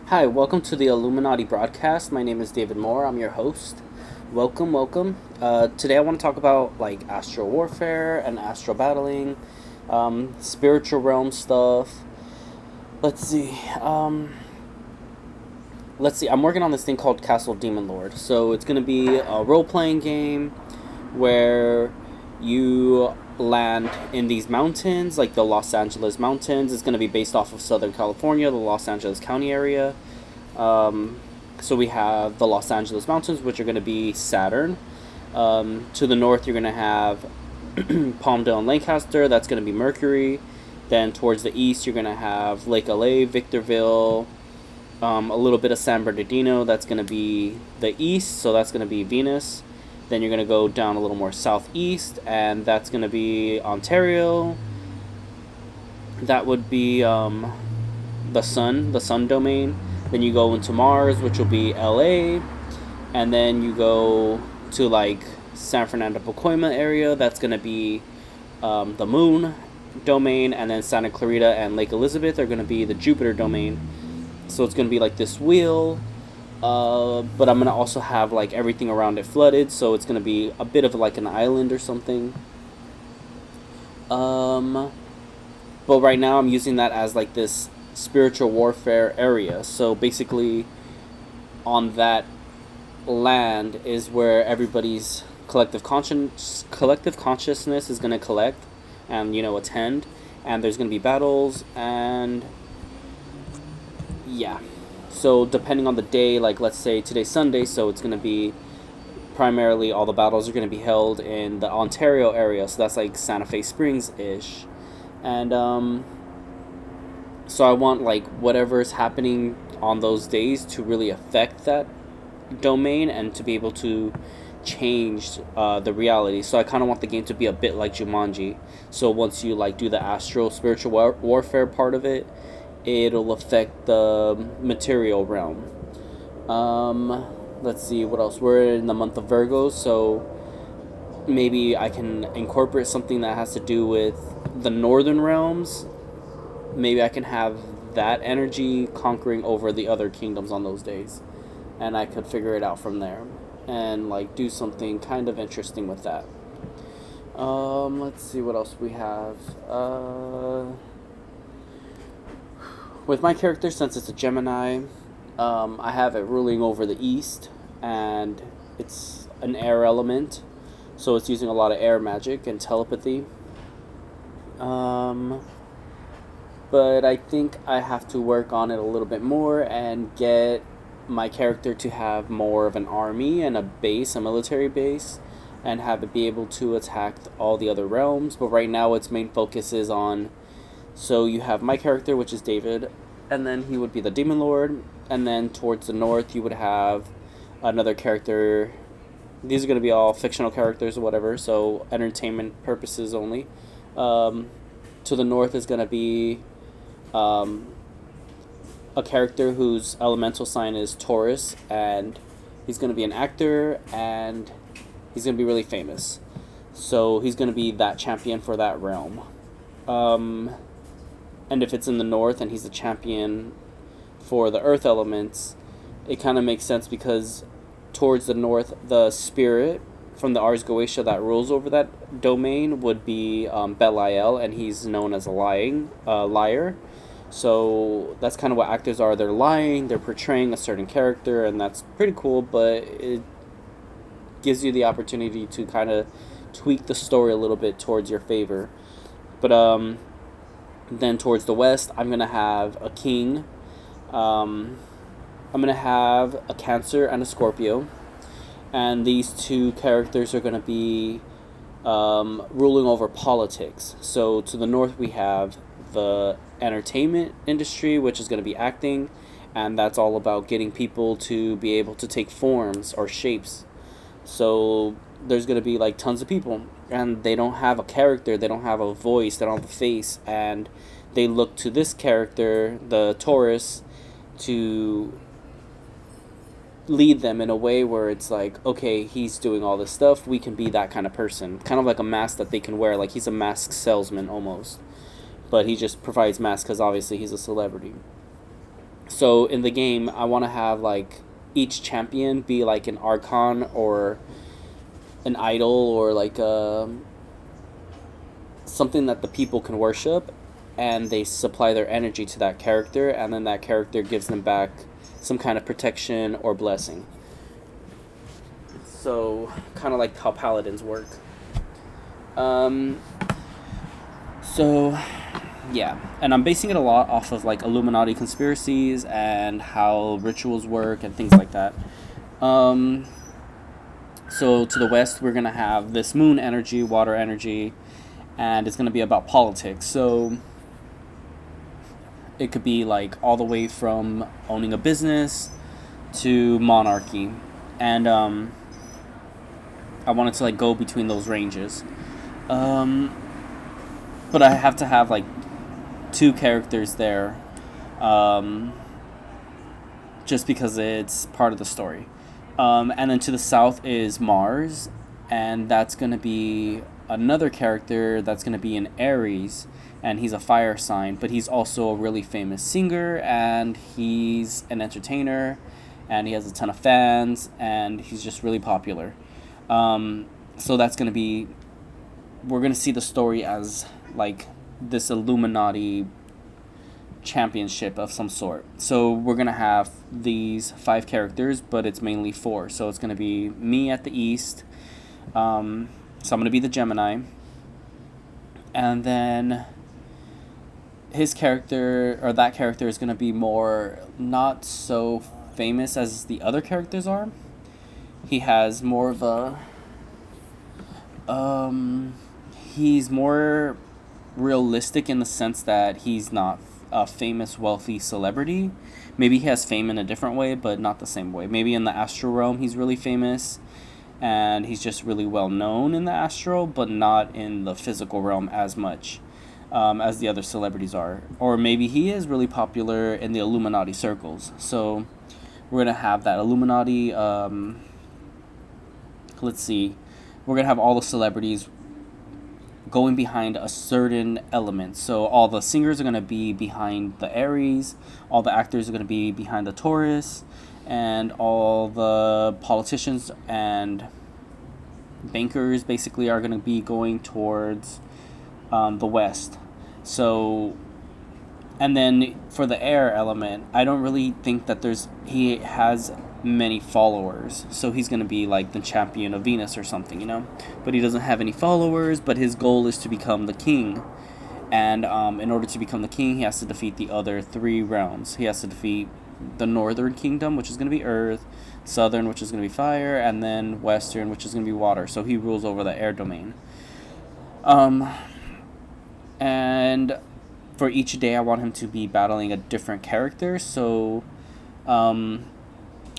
Hi, welcome to the Illuminati broadcast. My name is David Moore. I'm your host. Welcome, welcome. Today I want to talk about like astral warfare and astral battling, spiritual realm stuff. Let's see. I'm working on this thing called Castle Demon Lord. So it's gonna be a role playing game where you land in these mountains, like the Los Angeles mountains. It's going to be based off of Southern California, the Los Angeles County area. So we have the Los Angeles mountains, which are going to be Saturn. To the north, you're going to have Palmdale and Lancaster. That's going to be Mercury. Then towards the east, you're going to have Lake LA, Victorville, a little bit of San Bernardino. That's going to be the east, so that's going to be Venus. Then you're going to go down a little more southeast, and that's going to be Ontario. That would be the sun domain. Then you go into Mars, which will be LA. And then you go to like San Fernando Pacoima area. That's going to be the moon domain. And then Santa Clarita and Lake Elizabeth are going to be the Jupiter domain. So it's going to be like this wheel. But I'm gonna also have like everything around it flooded, so it's gonna be a bit of like an island or something. But right now I'm using that as like this spiritual warfare area. So basically, on that land is where everybody's collective consciousness is gonna collect and attend, and there's gonna be battles and yeah. So depending on the day, like let's say today's Sunday, so it's going to be primarily all the battles are going to be held in the Ontario area. So that's like Santa Fe Springs-ish. And so I want like whatever's happening on those days to really affect that domain and to be able to change the reality. So I kind of want the game to be a bit like Jumanji. So once you like do the astral spiritual warfare part of it, it'll affect the material realm. Let's see what else. We're in the month of Virgo, so maybe I can incorporate something that has to do with the northern realms. Maybe I can have that energy conquering over the other kingdoms on those days, and I could figure it out from there and like do something kind of interesting with that. Let's see what else we have. With my character, since it's a Gemini, I have it ruling over the east, and it's an air element, so it's using a lot of air magic and telepathy. But I think I have to work on it a little bit more and get my character to have more of an army and a base, a military base, and have it be able to attack all the other realms. But right now its main focus is on... So you have my character, which is David, and then he would be the Demon Lord, and then towards the north you would have another character. These are going to be all fictional characters or whatever, so entertainment purposes only. To the north is going to be a character whose elemental sign is Taurus, and he's going to be an actor, and he's going to be really famous. So he's going to be that champion for that realm. And if it's in the north and he's a champion for the earth elements, it kind of makes sense because towards the north, the spirit from the Ars Goetia that rules over that domain would be Belial, and he's known as a liar. So that's kind of what actors are. They're lying, they're portraying a certain character, and that's pretty cool, but it gives you the opportunity to kind of tweak the story a little bit towards your favor. But then towards the west, I'm going to have a king. I'm going to have a Cancer and a Scorpio. And these two characters are going to be ruling over politics. So to the north, we have the entertainment industry, which is going to be acting. And that's all about getting people to be able to take forms or shapes. So there's going to be like tons of people, and they don't have a character, they don't have a voice, they don't have a face, and they look to this character, the Taurus, to lead them in a way where it's like, okay, he's doing all this stuff, we can be that kind of person. Kind of like a mask that they can wear, like he's a mask salesman almost. But he just provides masks because obviously he's a celebrity. So in the game, I want to have like each champion be like an archon or an idol or like something that the people can worship, and they supply their energy to that character, and then that character gives them back some kind of protection or blessing. So kind of like how paladins work. So yeah, and I'm basing it a lot off of like Illuminati conspiracies and how rituals work and things like that. So to the west, we're gonna have this moon energy, water energy, and it's gonna be about politics. So it could be like all the way from owning a business to monarchy, and I wanted to like go between those ranges. But I have to have like two characters there, just because it's part of the story. And then to the south is Mars, and that's going to be another character that's going to be in Aries, and he's a fire sign, but he's also a really famous singer, and he's an entertainer, and he has a ton of fans, and he's just really popular. So that's going to be, we're going to see the story as like this Illuminati championship of some sort. So we're going to have these 5 characters, but it's mainly 4. So it's going to be me at the east. So I'm going to be the Gemini. And then his character, or that character, is going to be more not so famous as the other characters are. He has more of a... he's more realistic in the sense that he's not a famous, wealthy celebrity. Maybe he has fame in a different way, but not the same way. Maybe in the astral realm he's really famous, and he's just really well known in the astral, but not in the physical realm as much as the other celebrities are. Or maybe he is really popular in the Illuminati circles. So we're going to have that Illuminati... let's see. We're going to have all the celebrities going behind a certain element. So all the singers are going to be behind the Aries, all the actors are going to be behind the Taurus, and all the politicians and bankers basically are going to be going towards the west. So, and then for the air element, I don't really think that he has many followers, so he's going to be like the champion of Venus or something, but he doesn't have any followers, but his goal is to become the king, and in order to become the king, he has to defeat the other 3 realms. He has to defeat the northern kingdom, which is going to be earth, southern, which is going to be fire, and then western, which is going to be water. So he rules over the air domain. And for each day I want him to be battling a different character. So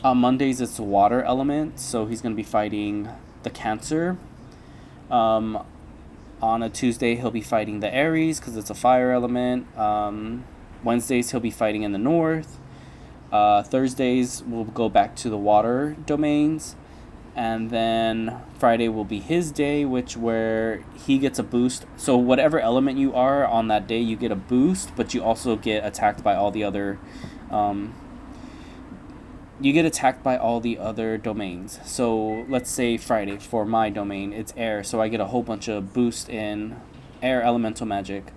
on Mondays, it's water element, so he's going to be fighting the Cancer. On a Tuesday, he'll be fighting the Aries, because it's a fire element. Wednesdays, he'll be fighting in the north. Thursdays, we'll go back to the water domains. And then Friday will be his day, where he gets a boost. So whatever element you are on that day, you get a boost, but you also get attacked by all the other... you get attacked by all the other domains. So let's say Friday, for my domain, it's air, so I get a whole bunch of boost in air elemental magic.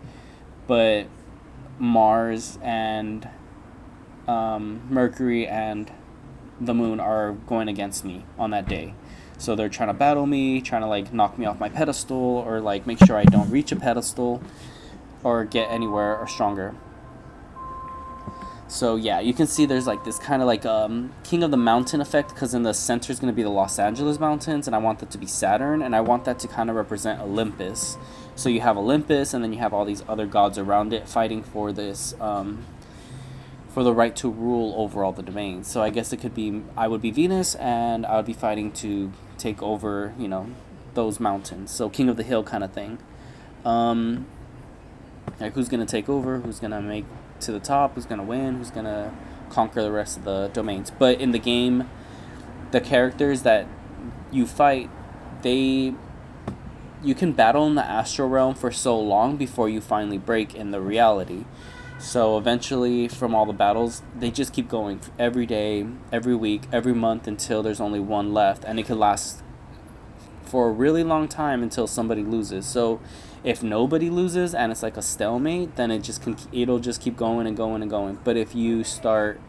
But Mars and Mercury and the moon are going against me on that day. So they're trying to battle me, trying to like knock me off my pedestal, or like make sure I don't reach a pedestal or get anywhere or stronger. So yeah, you can see there's like this kind of like King of the Mountain effect, because in the center is going to be the Los Angeles Mountains, and I want that to be Saturn, and I want that to kind of represent Olympus. So you have Olympus, and then you have all these other gods around it fighting for this, for the right to rule over all the domains. So I guess it could be, I would be Venus, and I would be fighting to take over, those mountains. So King of the Hill kind of thing. Like who's going to take over, who's going to make to the top, who's going to win, who's going to conquer the rest of the domains. But in the game, the characters that you fight, you can battle in the astral realm for so long before you finally break in the reality. So eventually, from all the battles, they just keep going every day, every week, every month until there's only one left, and it could last for a really long time until somebody loses. So if nobody loses and it's like a stalemate, then it'll just keep going and going and going. But if you start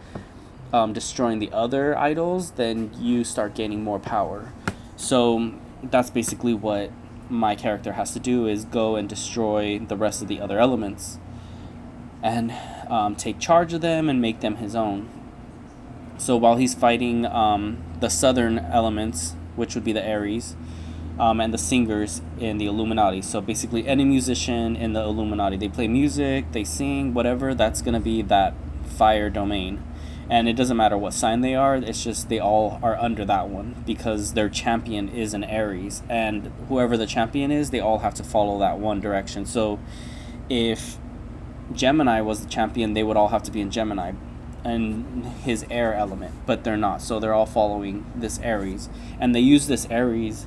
destroying the other idols, then you start gaining more power. So that's basically what my character has to do, is go and destroy the rest of the other elements and take charge of them and make them his own. So while he's fighting the southern elements, which would be the Aries, and the singers in the Illuminati. So basically any musician in the Illuminati, they play music, they sing, whatever, that's going to be that fire domain. And it doesn't matter what sign they are, it's just they all are under that one because their champion is an Aries. And whoever the champion is, they all have to follow that one direction. So if Gemini was the champion, they would all have to be in Gemini and his air element, but they're not. So they're all following this Aries. And they use this Aries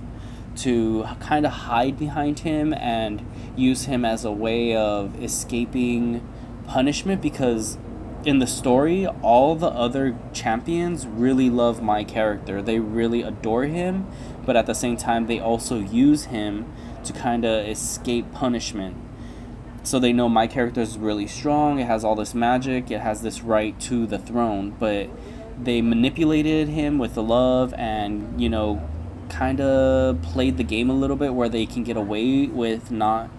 to kind of hide behind him and use him as a way of escaping punishment, because in the story, all the other champions really love my character. They really adore him, but at the same time, they also use him to kind of escape punishment. So they know my character is really strong, it has all this magic, it has this right to the throne, but they manipulated him with the love and, kind of played the game a little bit where they can get away with not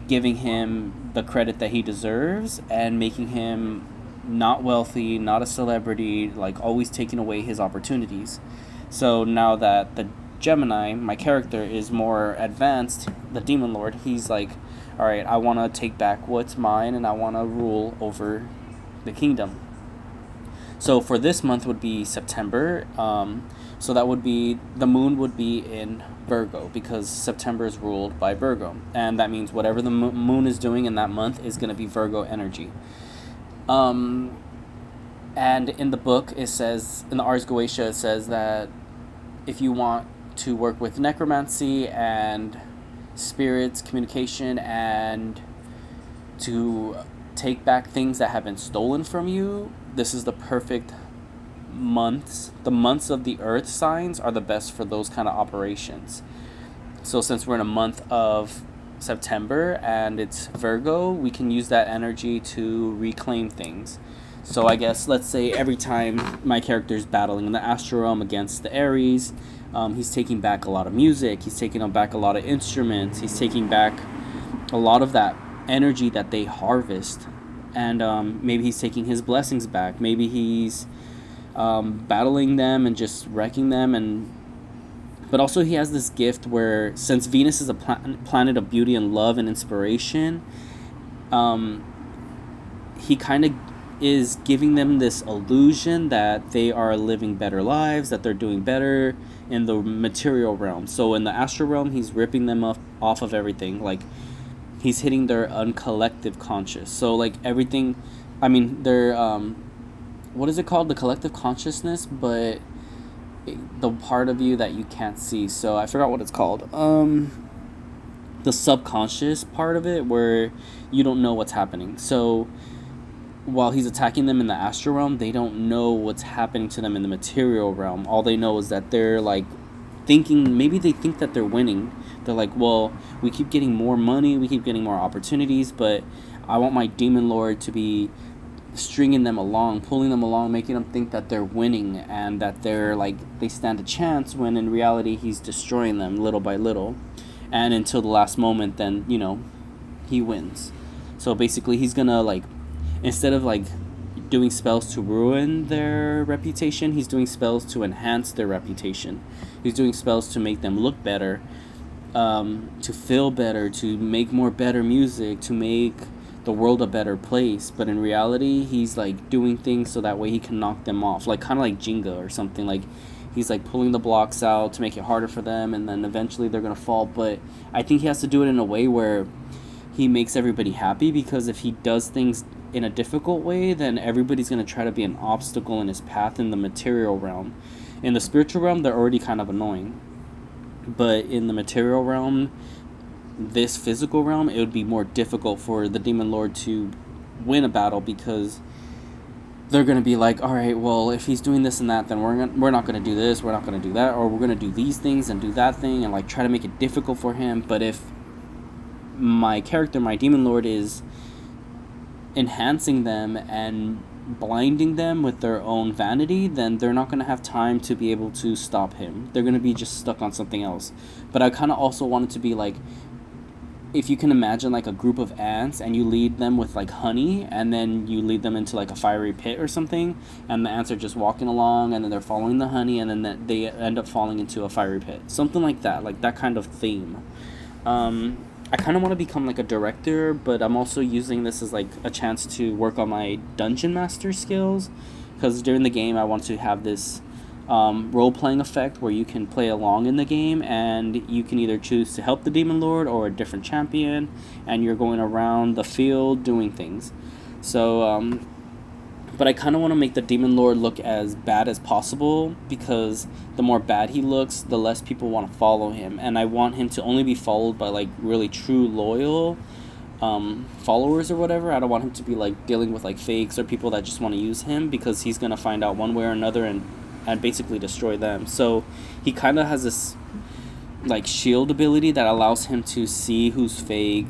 giving him the credit that he deserves and making him not wealthy, not a celebrity, like always taking away his opportunities. So now that the Gemini, my character, is more advanced, the Demon Lord, he's like, all right, I want to take back what's mine and I want to rule over the kingdom. So for this month would be September. So that would be, the moon would be in Virgo because September is ruled by Virgo. And that means whatever the moon is doing in that month is going to be Virgo energy. And in the book, it says, in the Ars Goetia, it says that if you want to work with necromancy and spirits, communication, and to take back things that have been stolen from you, this is the perfect months. The months of the earth signs are the best for those kind of operations. So since we're in a month of September and it's Virgo, we can use that energy to reclaim things. So I guess, let's say every time my character's battling in the astral realm against the Aries, he's taking back a lot of music, he's taking back a lot of instruments, he's taking back a lot of that energy that they harvest. And maybe he's taking his blessings back. Maybe he's battling them and just wrecking them. But also he has this gift where, since Venus is a planet of beauty and love and inspiration, he kind of is giving them this illusion that they are living better lives, that they're doing better in the material realm. So in the astral realm, he's ripping them off of everything. Like, he's hitting their uncollective conscious. So like everything, their what is it called? The collective consciousness, but the part of you that you can't see. So I forgot what it's called. The subconscious part of it, where you don't know what's happening. So while he's attacking them in the astral realm, they don't know what's happening to them in the material realm. All they know is that they're like thinking, maybe they think that they're winning. They're like, well, we keep getting more money, we keep getting more opportunities, but I want my Demon Lord to be stringing them along, pulling them along, making them think that they're winning and that they're like, they stand a chance, when in reality he's destroying them little by little. And until the last moment, then, he wins. So basically he's gonna, like, instead of like doing spells to ruin their reputation, he's doing spells to enhance their reputation. He's doing spells to make them look better, to feel better, to make more better music, to make the world a better place. But in reality, he's like doing things so that way he can knock them off, like kind of like Jenga or something. Like, he's like pulling the blocks out to make it harder for them, and then eventually they're gonna fall. But I think he has to do it in a way where he makes everybody happy, because if he does things in a difficult way, then everybody's going to try to be an obstacle in his path in the material realm. In the spiritual realm, they're already kind of annoying. But in the material realm, this physical realm, it would be more difficult for the Demon Lord to win a battle, because they're going to be like, all right, well, if he's doing this and that, then we're not going to do this, we're not going to do that, or we're going to do these things and do that thing, and like try to make it difficult for him. But if my character, my demon lord, is enhancing them and blinding them with their own vanity, then they're not going to have time to be able to stop him. They're going to be just stuck on something else. But I kind of also want it to be like, if you can imagine like a group of ants and you lead them with like honey, and then you lead them into like a fiery pit or something, and the ants are just walking along, and then they're following the honey, and then they end up falling into a fiery pit, something like that kind of theme. I kind of want to become like a director, but I'm also using this as like a chance to work on my dungeon master skills, because during the game I want to have this role-playing effect where you can play along in the game, and you can either choose to help the demon lord or a different champion, and you're going around the field doing things. So but I kind of want to make the demon lord look as bad as possible, because the more bad he looks, the less people want to follow him, and I want him to only be followed by like really true loyal followers or whatever. I don't want him to be like dealing with like fakes or people that just want to use him, because he's going to find out one way or another and basically destroy them. So he kind of has this like shield ability that allows him to see who's fake.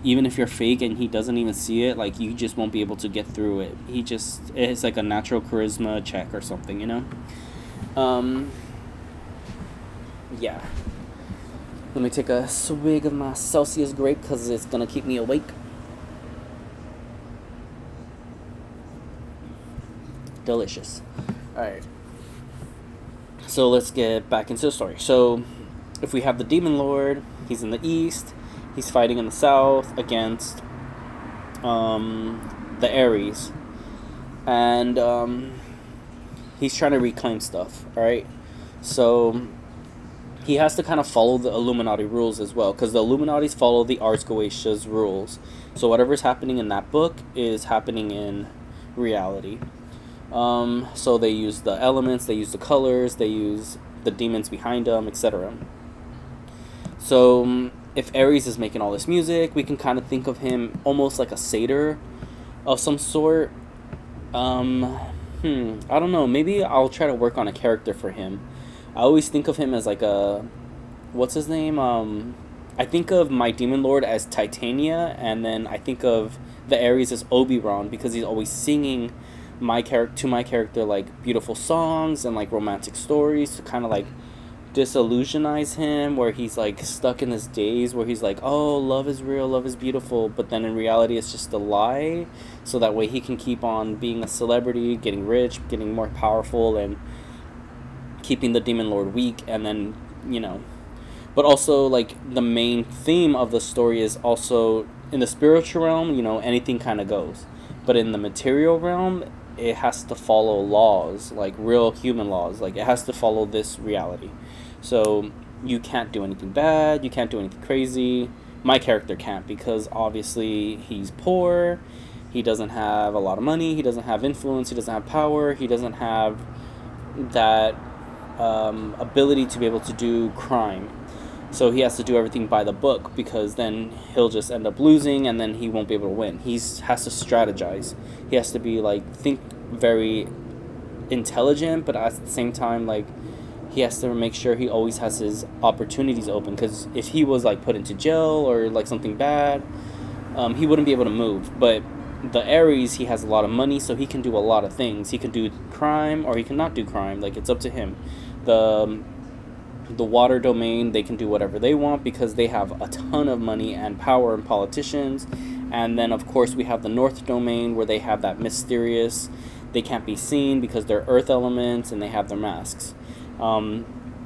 Even if you're fake and he doesn't even see it, like you just won't be able to get through it. It's like a natural charisma check or something, you know? Yeah. Let me take a swig of my Celsius grape, because it's gonna keep me awake. Delicious. Alright. So let's get back into the story. So if we have the demon lord, he's in the east, he's fighting in the south against the Ares, and he's trying to reclaim stuff. All right, so he has to kind of follow the Illuminati rules as well, because the Illuminatis follow the Ars Goetia's rules. So whatever's happening in that book is happening in reality. So they use the elements, they use the colors, they use the demons behind them, etc. So if Ares is making all this music, we can kind of think of him almost like a satyr of some sort. I don't know, maybe I'll try to work on a character for him. I always think of him as like a, what's his name? I think of my demon lord as Titania, and then I think of the Ares as Oberon, because he's always singing my character like beautiful songs and like romantic stories to kind of like disillusionize him, where he's like stuck in this daze where he's like, oh, love is real, love is beautiful, but then in reality it's just a lie, so that way he can keep on being a celebrity, getting rich, getting more powerful, and keeping the demon lord weak. And then, you know, but also like the main theme of the story is also in the spiritual realm, you know, anything kind of goes, but in the material realm it has to follow laws, like real human laws, like it has to follow this reality. So you can't do anything bad, you can't do anything crazy. My character can't, because obviously he's poor, he doesn't have a lot of money, he doesn't have influence, he doesn't have power, he doesn't have that ability to be able to do crime. So he has to do everything by the book, because then he'll just end up losing, and then he won't be able to win. He has to strategize. He has to be like, think very intelligent, but at the same time, like, he has to make sure he always has his opportunities open, because if he was like put into jail or like something bad, he wouldn't be able to move. But the Ares, he has a lot of money, so he can do a lot of things. He can do crime or he can not do crime. Like, it's up to him. The water domain, they can do whatever they want, because they have a ton of money and power and politicians. And then of course we have the north domain, where they have that mysterious, they can't be seen because they're earth elements and they have their masks.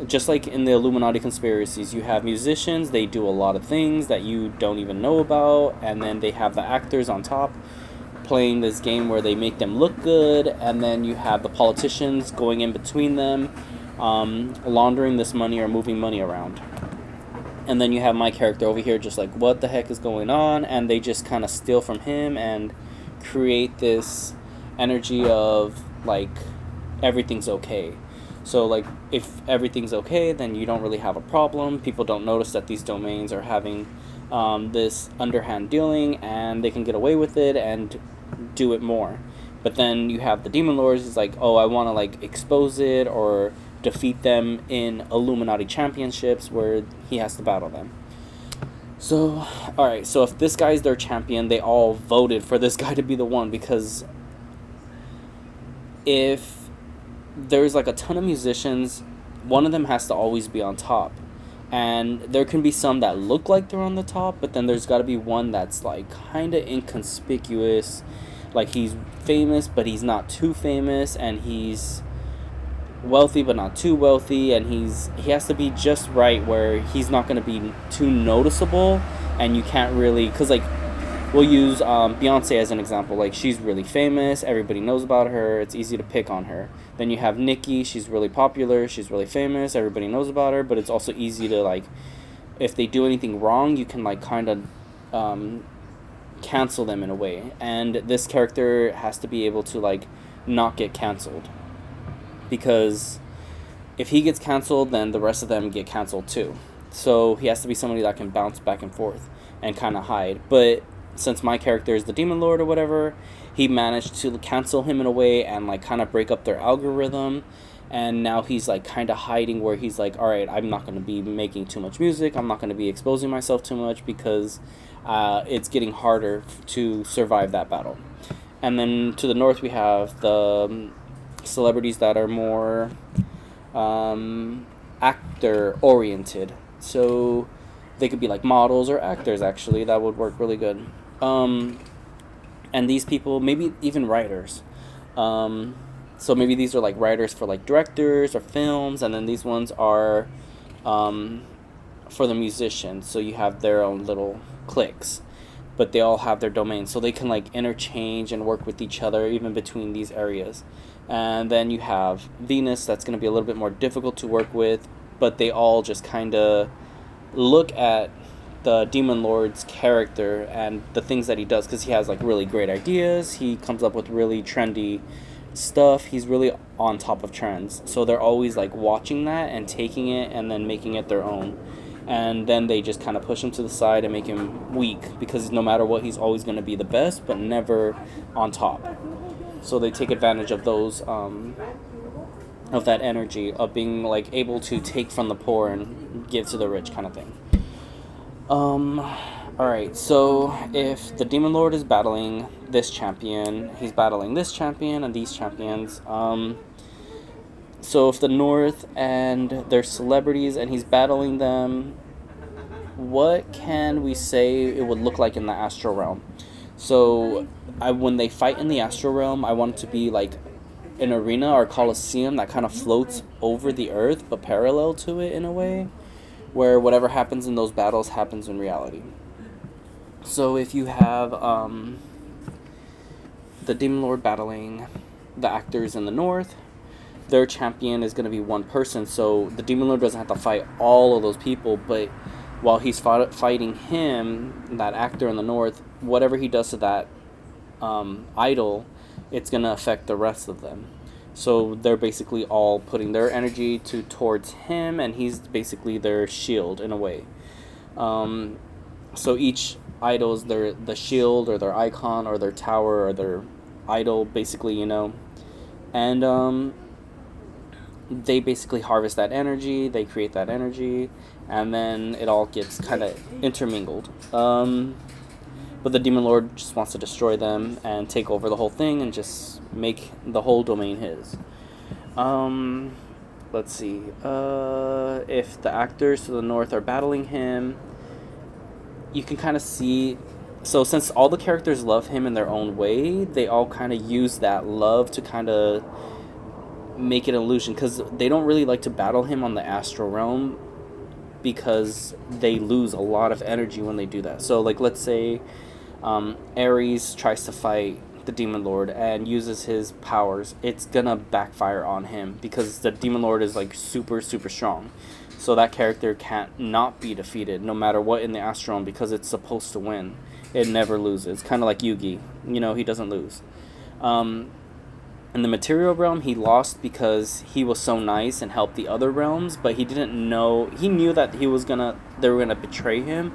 Just like in the Illuminati conspiracies, you have musicians, they do a lot of things that you don't even know about, and then they have the actors on top playing this game where they make them look good, and then you have the politicians going in between them, laundering this money or moving money around. And then you have my character over here just like, what the heck is going on? And they just kind of steal from him and create this energy of like everything's okay. So like, if everything's okay, then you don't really have a problem. People don't notice that these domains are having this underhand dealing, and they can get away with it, and do it more. But then you have the Demon Lords. It's like, oh, I want to like expose it or defeat them in Illuminati championships where he has to battle them. So, alright, so if this guy's their champion, they all voted for this guy to be the one, because if there's like a ton of musicians, one of them has to always be on top. And there can be some that look like they're on the top, but then there's got to be one that's like kind of inconspicuous. Like he's famous, but he's not too famous, and he's wealthy but not too wealthy, and he has to be just right where he's not going to be too noticeable, and you can't really, because like we'll use Beyonce as an example. Like she's really famous, everybody knows about her, it's easy to pick on her. Then you have Nicki, she's really popular, she's really famous, everybody knows about her, but it's also easy to like, if they do anything wrong, you can like kind of cancel them in a way. And this character has to be able to like not get canceled, because if he gets canceled, then the rest of them get canceled too. So he has to be somebody that can bounce back and forth and kind of hide. But since my character is the Demon Lord or whatever, he managed to cancel him in a way and like kind of break up their algorithm. And now he's like kind of hiding, where he's like, all right, I'm not going to be making too much music, I'm not going to be exposing myself too much, because it's getting harder to survive that battle. And then to the north we have the celebrities that are more actor oriented, so they could be like models or actors. Actually, that would work really good. And these people, maybe even writers, so maybe these are like writers for like directors or films, and then these ones are for the musicians, so you have their own little cliques, but they all have their domains, so they can like interchange and work with each other even between these areas. And then you have Venus, that's going to be a little bit more difficult to work with, but they all just kind of look at the Demon Lord's character and the things that he does, because he has like really great ideas, he comes up with really trendy stuff, he's really on top of trends, so they're always like watching that and taking it and then making it their own. And then they just kind of push him to the side and make him weak, because no matter what, he's always going to be the best but never on top. So they take advantage of those, of that energy of being like able to take from the poor and give to the rich, kind of thing. Alright, so if the Demon Lord is battling this champion, he's battling this champion and these champions. So if the North and their celebrities and he's battling them, what can we say it would look like in the astral realm? So when they fight in the astral realm, I want it to be like an arena or coliseum that kind of floats over the earth but parallel to it in a way, where whatever happens in those battles happens in reality. So if you have the Demon Lord battling the actors in the North, their champion is going to be one person, so the Demon Lord doesn't have to fight all of those people, but while he's fighting him, that actor in the North, whatever he does to that idol, it's going to affect the rest of them. So they're basically all putting their energy towards him, and he's basically their shield in a way. So each idol is the shield or their icon or their tower or their idol, basically, you know. And they basically harvest that energy, they create that energy, and then it all gets kind of intermingled. But the Demon Lord just wants to destroy them and take over the whole thing and just make the whole domain his. Let's see. If the actors to the North are battling him, you can kind of see... So since all the characters love him in their own way, they all kind of use that love to kind of make it an illusion, because they don't really like to battle him on the astral realm, because they lose a lot of energy when they do that. So like, let's say Ares tries to fight the Demon Lord and uses his powers, it's gonna backfire on him, because the Demon Lord is like super strong. So that character can't not be defeated no matter what in the astral realm, because it's supposed to win. It never loses. Kind of like Yugi, you know, he doesn't lose. In the material realm, he lost because he was so nice and helped the other realms, but he didn't know... He knew that they were gonna betray him,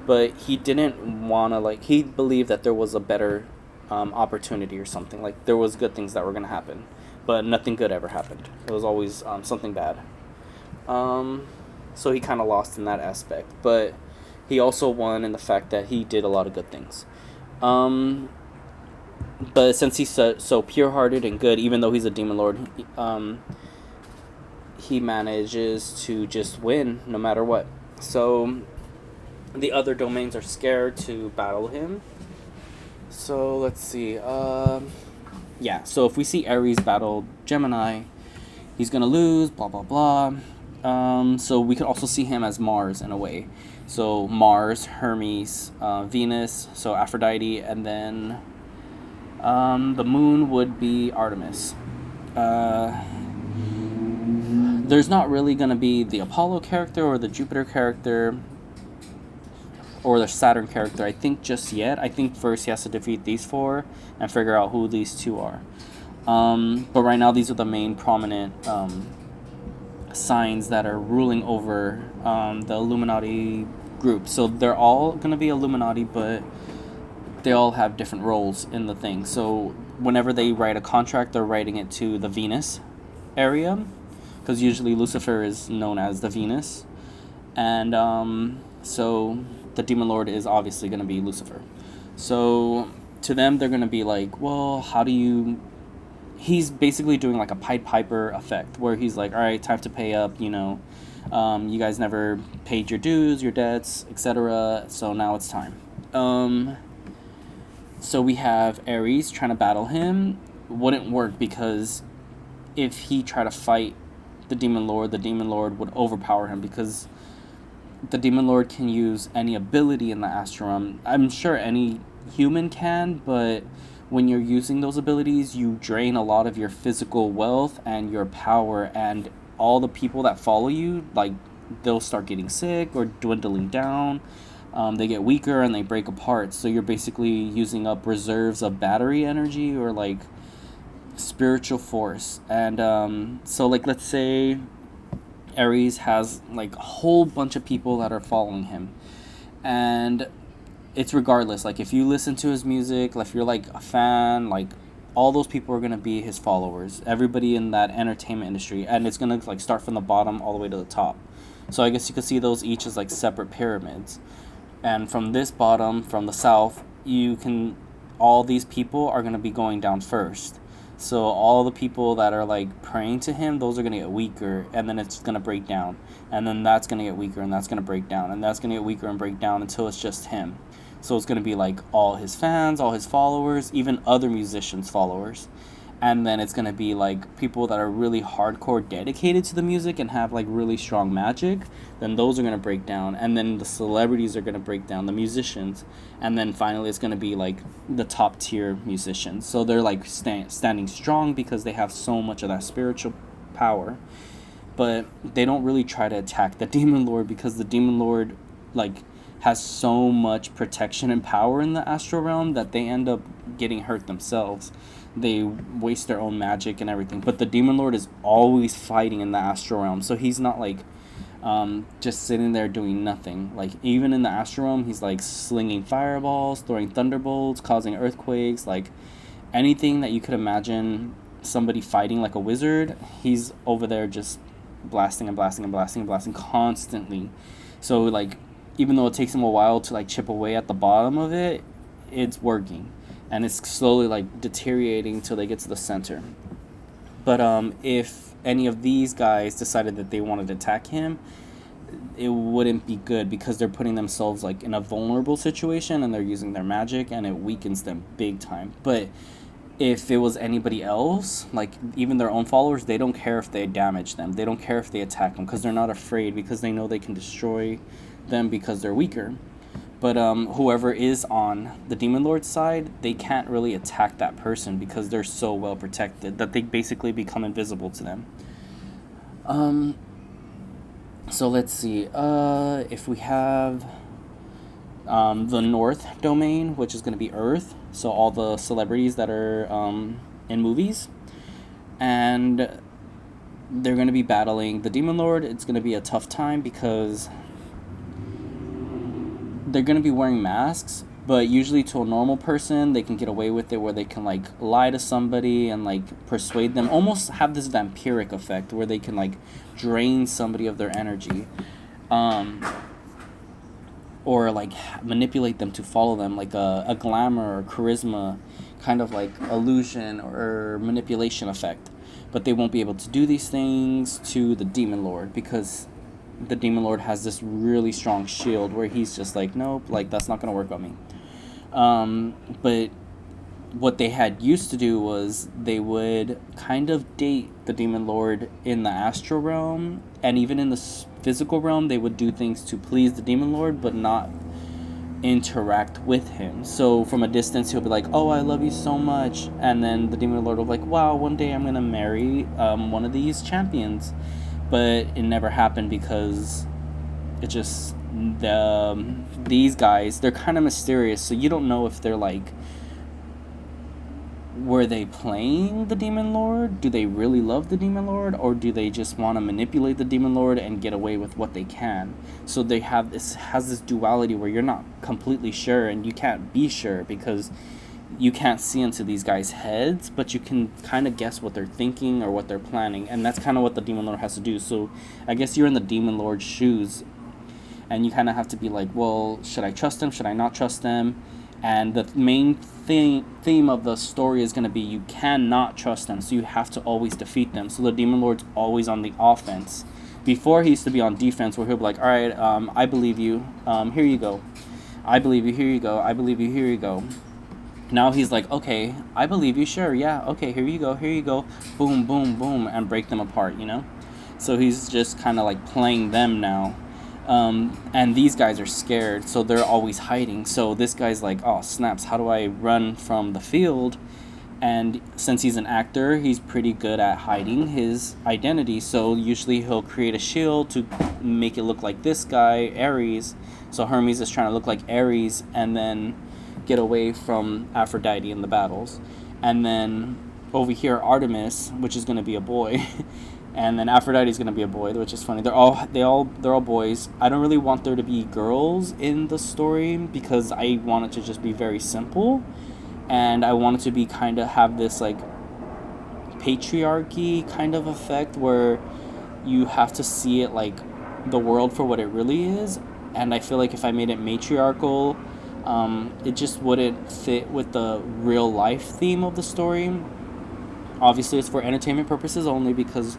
but he didn't want to, like... He believed that there was a better opportunity or something. Like there was good things that were gonna happen, but nothing good ever happened. It was always something bad. So he kind of lost in that aspect, but he also won in the fact that he did a lot of good things. But since he's so pure-hearted and good, even though he's a demon lord, he manages to just win no matter what. So the other domains are scared to battle him. So let's see. Yeah. So if we see Aries battle Gemini, he's gonna lose. Blah blah blah. So we could also see him as Mars in a way. So Mars, Hermes, Venus, so Aphrodite, and then the moon would be Artemis. There's not really going to be the Apollo character or the Jupiter character or the Saturn character, I think, just yet. I think first he has to defeat these four and figure out who these two are. But right now, these are the main prominent signs that are ruling over the Illuminati group. So they're all going to be Illuminati, but they all have different roles in the thing. So whenever they write a contract, they're writing it to the Venus area, because usually Lucifer is known as the Venus. And so the Demon Lord is obviously going to be Lucifer. So to them, they're going to be like, well, how do you... He's basically doing like a Pied Piper effect, where he's like, all right, time to pay up, you know. You guys never paid your dues, your debts, etc. So now it's time. So we have Aries trying to battle him. Wouldn't work, because if he tried to fight the Demon Lord would overpower him, because the Demon Lord can use any ability in the astral realm. I'm sure any human can, but when you're using those abilities, you drain a lot of your physical wealth and your power, and all the people that follow you, like, they'll start getting sick or dwindling down. They get weaker and they break apart. So you're basically using up reserves of battery energy or like spiritual force. And so like, let's say Aries has like a whole bunch of people that are following him, and it's regardless. Like if you listen to his music, if you're like a fan, like all those people are going to be his followers, everybody in that entertainment industry, and it's going to like start from the bottom all the way to the top. So I guess you could see those each as like separate pyramids. And from this bottom, from the south, all these people are going to be going down first. So all the people that are like praying to him, those are going to get weaker, and then it's going to break down. And then that's going to get weaker, and that's going to break down, and that's going to get weaker and break down until it's just him. So it's going to be like all his fans, all his followers, even other musicians' followers. And then it's going to be like people that are really hardcore dedicated to the music and have like really strong magic. Then those are going to break down. And then the celebrities are going to break down, the musicians. And then finally it's going to be like the top tier musicians. So they're like standing strong because they have so much of that spiritual power. But they don't really try to attack the Demon Lord, because the Demon Lord like has so much protection and power in the astral realm that they end up getting hurt themselves. They waste their own magic and everything. But the Demon Lord is always fighting in the astral realm. So he's not like just sitting there doing nothing. Like even in the astral realm, he's like slinging fireballs, throwing thunderbolts, causing earthquakes, like anything that you could imagine somebody fighting like a wizard. He's over there just blasting and blasting and blasting and blasting constantly. So like even though it takes him a while to like chip away at the bottom of it, it's working. And it's slowly like deteriorating till they get to the center. But if any of these guys decided that they wanted to attack him, it wouldn't be good, because they're putting themselves like in a vulnerable situation and they're using their magic, and it weakens them big time. But if it was anybody else, like even their own followers, they don't care if they damage them. They don't care if they attack them, because they're not afraid, because they know they can destroy them because they're weaker. But whoever is on the Demon Lord's side, they can't really attack that person because they're so well protected that they basically become invisible to them. So let's see. If we have the North domain, which is going to be Earth, so all the celebrities that are in movies, and they're going to be battling the Demon Lord. It's going to be a tough time because they're going to be wearing masks, But usually to a normal person, they can get away with it where they can like lie to somebody and like persuade them, almost have this vampiric effect where they can like drain somebody of their energy, or like manipulate them to follow them, like a glamour or charisma kind of like illusion or manipulation effect. But they won't be able to do these things to the Demon Lord because the Demon Lord has this really strong shield where he's just like, nope, like that's not gonna work on me. But what they had used to do was they would kind of date the Demon Lord in the astral realm, and even in the physical realm they would do things to please the Demon Lord but not interact with him. So from a distance he'll be like, oh, I love you so much, and then the Demon Lord will be like, wow, one day I'm gonna marry one of these champions. But it never happened because it just these guys, they're kind of mysterious, so you don't know if they're like, were they playing the Demon Lord? Do they really love the Demon Lord? Or do they just want to manipulate the Demon Lord and get away with what they can? So they have this duality where you're not completely sure, and you can't be sure because you can't see into these guys' heads, but you can kind of guess what they're thinking or what they're planning, and that's kind of what the Demon Lord has to do. So I guess you're in the Demon Lord's shoes, and you kind of have to be like, well, should I trust them? Should I not trust them? And the main theme of the story is going to be you cannot trust them, so you have to always defeat them. So the Demon Lord's always on the offense. Before, he used to be on defense, where he'll be like, all right, I believe you, here you go. I believe you, here you go. I believe you, here you go. Now he's like, okay, I believe you, sure, yeah, okay, here you go, boom, boom, boom, and break them apart, you know? So he's just kind of like playing them now. And these guys are scared, so they're always hiding. So this guy's like, oh, snaps, how do I run from the field? And since he's an actor, he's pretty good at hiding his identity. So usually he'll create a shield to make it look like this guy, Ares. So Hermes is trying to look like Ares and then get away from Aphrodite in the battles. And then over here, Artemis, which is going to be a boy, and then Aphrodite is going to be a boy, which is funny. They're all boys. I don't really want there to be girls in the story because I want it to just be very simple, and I want it to be kind of have this like patriarchy kind of effect where you have to see it like the world for what it really is. And I feel like if I made it matriarchal, it just wouldn't fit with the real life theme of the story. Obviously, it's for entertainment purposes only because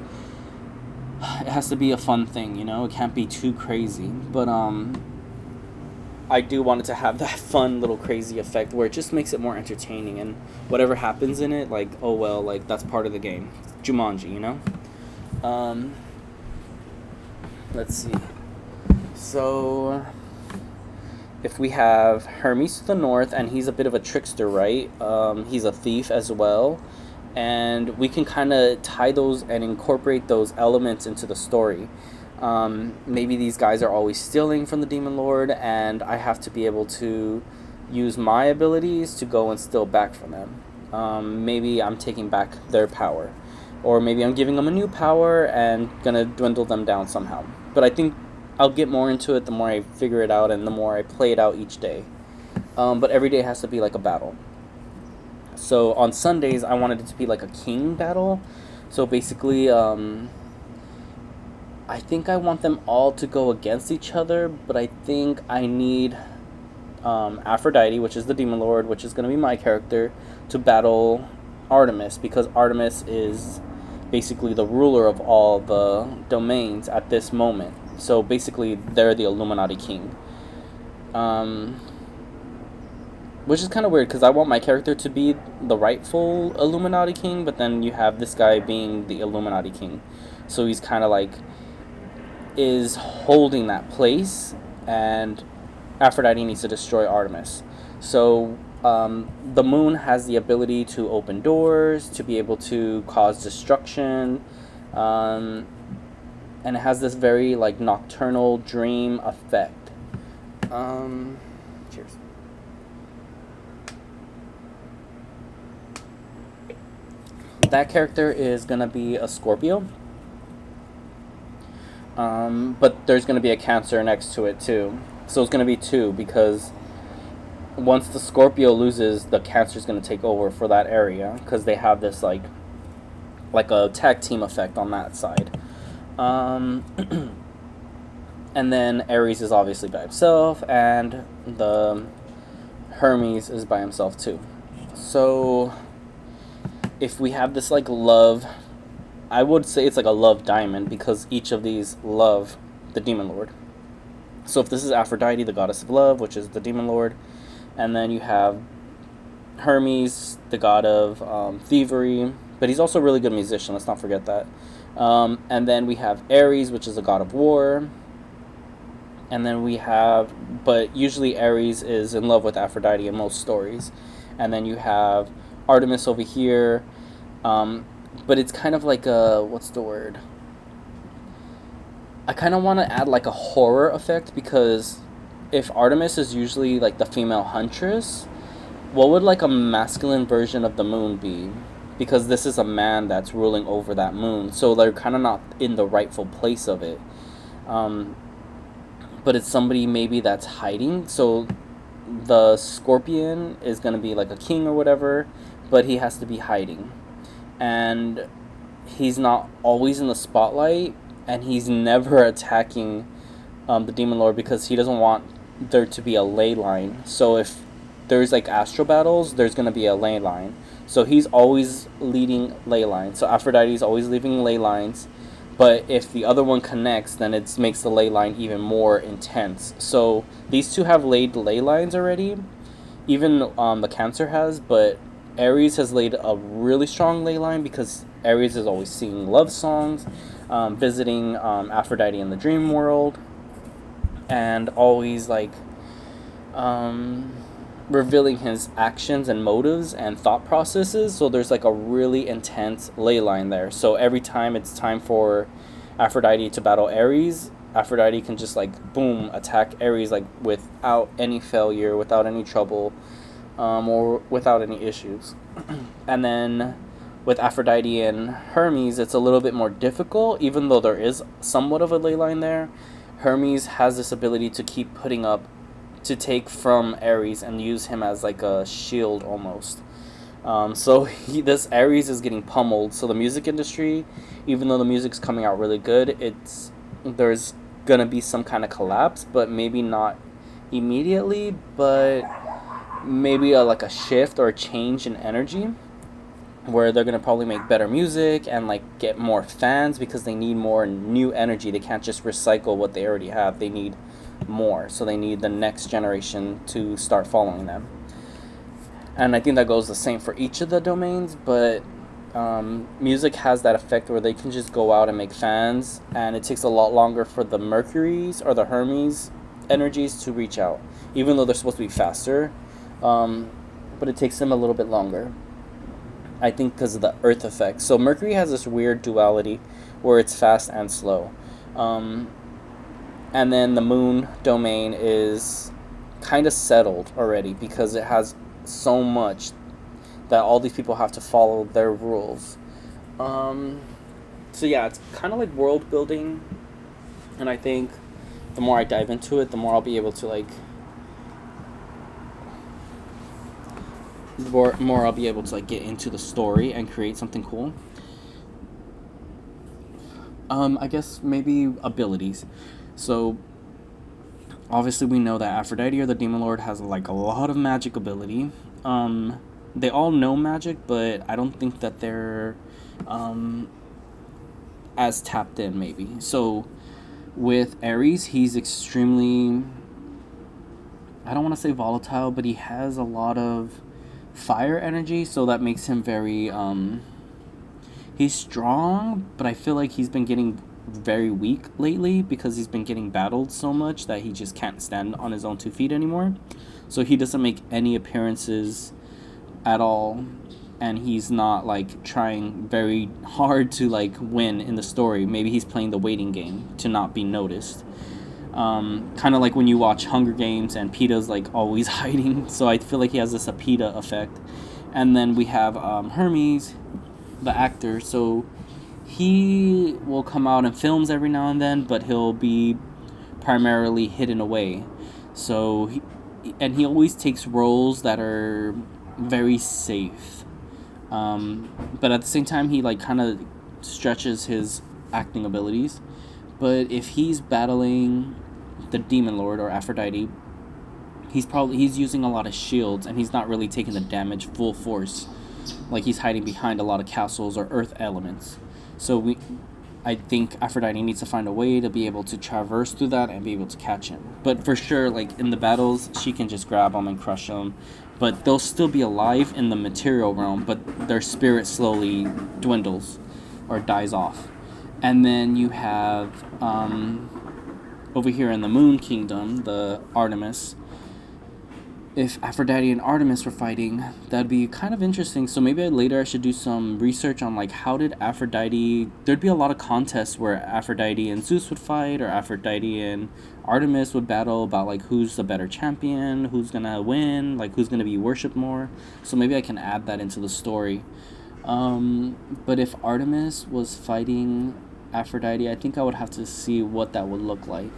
it has to be a fun thing, you know? It can't be too crazy. But I do want it to have that fun little crazy effect where it just makes it more entertaining, and whatever happens in it, like, oh well, like, that's part of the game. Jumanji, you know? Let's see. So if we have Hermes to the north, and he's a bit of a trickster, right? He's a thief as well. And we can kind of tie those and incorporate those elements into the story. Maybe these guys are always stealing from the Demon Lord, and I have to be able to use my abilities to go and steal back from them. Maybe I'm taking back their power. Or maybe I'm giving them a new power and gonna dwindle them down somehow. But I think I'll get more into it the more I figure it out and the more I play it out each day. But every day has to be like a battle. So on Sundays, I wanted it to be like a king battle. So basically, I think I want them all to go against each other, but I think I need Aphrodite, which is the Demon Lord, which is going to be my character, to battle Artemis, because Artemis is basically the ruler of all the domains at this moment. So basically, they're the Illuminati king. Which is kind of weird, because I want my character to be the rightful Illuminati king, but then you have this guy being the Illuminati king. So he's kind of like, is holding that place, and Aphrodite needs to destroy Artemis. So the moon has the ability to open doors, to be able to cause destruction, and it has this very like nocturnal dream effect. Cheers. That character is going to be a Scorpio. But there's going to be a Cancer next to it too. So it's going to be two, because once the Scorpio loses, the Cancer's going to take over for that area because they have this like a tag team effect on that side. Um, and then Aries is obviously by himself, and the Hermes is by himself too. So if we have this like love, I would say it's like a love diamond because each of these love the demon lord. So if this is Aphrodite, the goddess of love, which is the demon lord, and then you have Hermes, the god of thievery, but he's also a really good musician, let's not forget that. And then we have Ares, which is the god of war. And then we have, but usually Ares is in love with Aphrodite in most stories. And then you have Artemis over here. But it's kind of like a, what's the word? I kind of want to add like a horror effect because if Artemis is usually like the female huntress, what would like a masculine version of the moon be? Because this is a man that's ruling over that moon. So they're kind of not in the rightful place of it. But it's somebody maybe that's hiding. So the Scorpion is going to be like a king or whatever, but he has to be hiding. And he's not always in the spotlight, and he's never attacking the Demon Lord because he doesn't want there to be a ley line. So if there's like astral battles, there's going to be a ley line. So he's always leading ley lines. So Aphrodite's always leaving ley lines. But if the other one connects, then it makes the ley line even more intense. So these two have laid ley lines already. Even the Cancer has, but Aries has laid a really strong ley line because Aries is always singing love songs, visiting Aphrodite in the dream world, and always like revealing his actions and motives and thought processes. So there's like a really intense ley line there. So every time it's time for Aphrodite to battle Aries, Aphrodite can just like boom attack Aries like without any failure, without any trouble, or without any issues. And then with Aphrodite and Hermes, it's a little bit more difficult, even though there is somewhat of a ley line there. Hermes has this ability to keep putting up, to take from Aries and use him as like a shield almost. So this Aries is getting pummeled. So the music industry, even though the music's coming out really good, there's gonna be some kind of collapse, but maybe not immediately, but maybe like a shift or a change in energy where they're gonna probably make better music and like get more fans because they need more new energy. They can't just recycle what they already have. They need more, so they need the next generation to start following them. And I think that goes the same for each of the domains, but music has that effect where they can just go out and make fans, and it takes a lot longer for the Mercuries or the Hermes energies to reach out, even though they're supposed to be faster, but it takes them a little bit longer, I think, because of the Earth effect. So Mercury has this weird duality where it's fast and slow. And then the moon domain is kind of settled already because it has so much that all these people have to follow their rules. So yeah, it's kind of like world building, and I think the more I dive into it, the more I'll be able to get into the story and create something cool. I guess maybe abilities. So obviously we know that Aphrodite or the Demon Lord has like a lot of magic ability. They all know magic, but I don't think that they're as tapped in maybe. So with Aries, he's extremely, I don't want to say volatile, but he has a lot of fire energy, so that makes him very he's strong, but I feel like he's been getting very weak lately because he's been getting battled so much that he just can't stand on his own 2 feet anymore. So he doesn't make any appearances at all, and he's not like trying very hard to like win in the story. Maybe he's playing the waiting game to not be noticed. Kind of like when you watch Hunger Games and PETA's like always hiding. So I feel like he has this PETA effect. And then we have Hermes, the actor. So he will come out in films every now and then, but he'll be primarily hidden away. So and he always takes roles that are very safe. But at the same time, he like kind of stretches his acting abilities. But if he's battling the demon lord or Aphrodite, he's using a lot of shields, and he's not really taking the damage full force. Like, he's hiding behind a lot of castles or earth elements. So I think Aphrodite needs to find a way to be able to traverse through that and be able to catch him. But for sure, like, in the battles, she can just grab him and crush him. But they'll still be alive in the material realm, but their spirit slowly dwindles or dies off. And then you have, over here in the Moon Kingdom, the Artemis. If Aphrodite and Artemis were fighting, that'd be kind of interesting. So maybe later I should do some research on, like, how did Aphrodite... There'd be a lot of contests where Aphrodite and Zeus would fight, or Aphrodite and Artemis would battle about, like, who's the better champion, who's gonna win, like, who's gonna be worshipped more. So maybe I can add that into the story. But if Artemis was fighting Aphrodite, I think I would have to see what that would look like.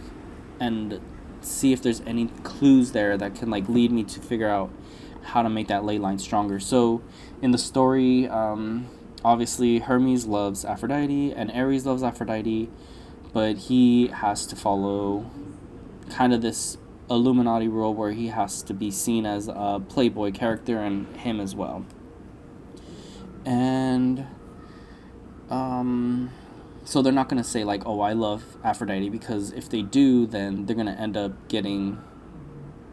And see if there's any clues there that can, like, lead me to figure out how to make that ley line stronger. So in the story, obviously Hermes loves Aphrodite and Ares loves Aphrodite, but he has to follow kind of this Illuminati rule where he has to be seen as a playboy character, and him as well. And so they're not going to say, like, oh, I love Aphrodite, because if they do, then they're going to end up getting,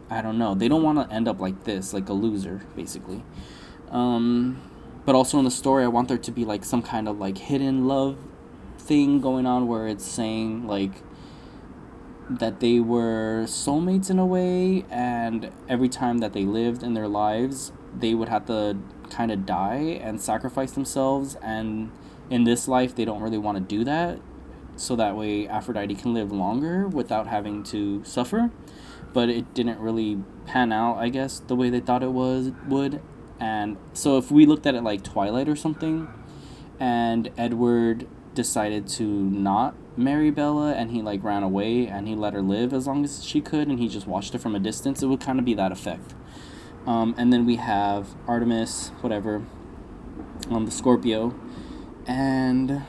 I don't know, they don't want to end up like this, like a loser, basically. But also in the story, I want there to be, like, some kind of, like, hidden love thing going on where it's saying, like, that they were soulmates in a way, and every time that they lived in their lives, they would have to kind of die and sacrifice themselves, and in this life they don't really want to do that, so that way Aphrodite can live longer without having to suffer. But it didn't really pan out, I guess, the way they thought it would. And so if we looked at it like Twilight or something, and Edward decided to not marry Bella, and he, like, ran away and he let her live as long as she could, and he just watched her from a distance, it would kind of be that effect. And then we have Artemis, whatever, the Scorpio. And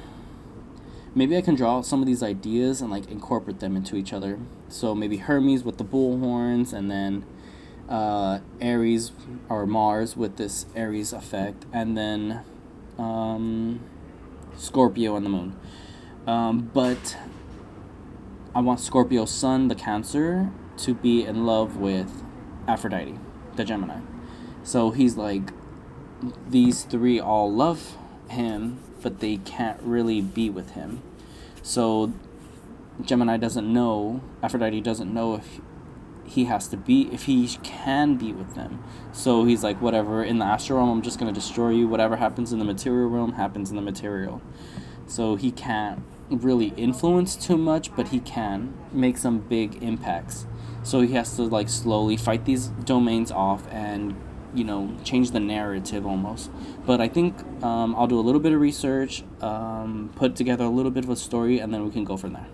maybe I can draw out some of these ideas and, like, incorporate them into each other. So maybe Hermes with the bull horns, and then Ares or Mars with this Ares effect, and then Scorpio and the moon. But I want Scorpio's sun, the Cancer, to be in love with Aphrodite, the Gemini. So he's like, these three all love him, but they can't really be with him. So Gemini doesn't know, Aphrodite doesn't know if he can be with them. So he's like, whatever, in the astral realm, I'm just going to destroy you. Whatever happens in the material realm happens in the material. So he can't really influence too much, but he can make some big impacts. So he has to, like, slowly fight these domains off and, you know, change the narrative almost. But I think I'll do a little bit of research, put together a little bit of a story, and then we can go from there.